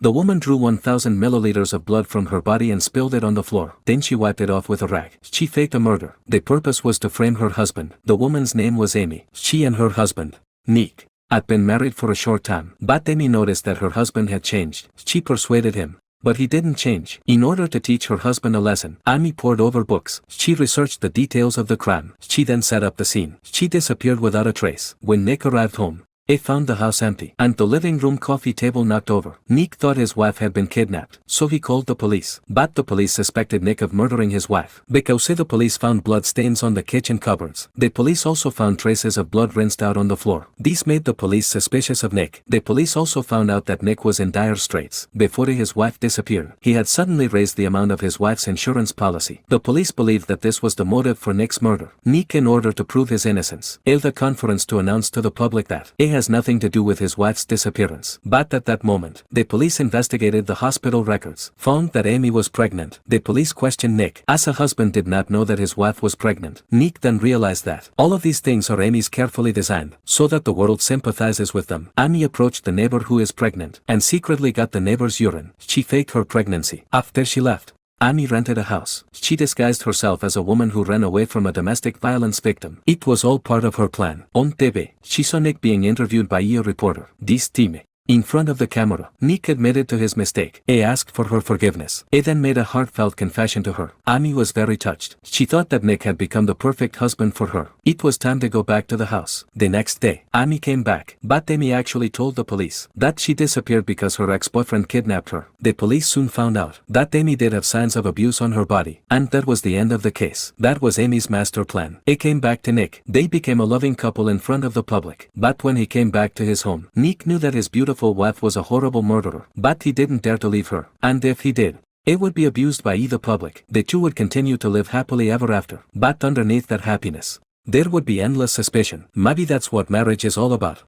The woman drew 1,000 milliliters of blood from her body and spilled it on the floor. Then she wiped it off with a rag. She faked a murder. The purpose was to frame her husband. The woman's name was Amy. She and her husband, Nick, had been married for a short time. But Amy noticed that her husband had changed. She persuaded him, but he didn't change. In order to teach her husband a lesson, Amy pored over books. She researched the details of the crime. She then set up the scene. She disappeared without a trace. When Nick arrived home, he found the house empty and the living room coffee table knocked over. Nick thought his wife had been kidnapped, so he called the police. But the police suspected Nick of murdering his wife because the police found blood stains on the kitchen cupboards. The police also found traces of blood rinsed out on the floor. These made the police suspicious of Nick. The police also found out that Nick was in dire straits. Before his wife disappeared, he had suddenly raised the amount of his wife's insurance policy. The police believed that this was the motive for Nick's murder. Nick, in order to prove his innocence, held a conference to announce to the public that he has nothing to do with his wife's disappearance. But at that moment, the police investigated the hospital records, found that Amy was pregnant. The police questioned Nick, as a husband did not know that his wife was pregnant. Nick then realized that all of these things are Amy's carefully designed, so that the world sympathizes with them. Amy approached the neighbor who is pregnant, and secretly got the neighbor's urine. She faked her pregnancy. After she left, Amy rented a house. She disguised herself as a woman who ran away from a domestic violence victim. It was all part of her plan. On TV, she saw Nick being interviewed by a reporter. This time, in front of the camera, Nick admitted to his mistake. He asked for her forgiveness. He then made a heartfelt confession to her. Amy was very touched. She thought that Nick had become the perfect husband for her. It was time to go back to the house. The next day, Amy came back, but Amy actually told the police that she disappeared because her ex-boyfriend kidnapped her. The police soon found out that Amy did have signs of abuse on her body, and that was the end of the case. That was Amy's master plan. He came back to Nick. They became a loving couple in front of the public. But when he came back to his home, Nick knew that his beautiful wife was a horrible murderer, but he didn't dare to leave her, and if he did, it would be abused by the public. The two would continue to live happily ever after, but underneath that happiness, there would be endless suspicion. Maybe that's what marriage is all about.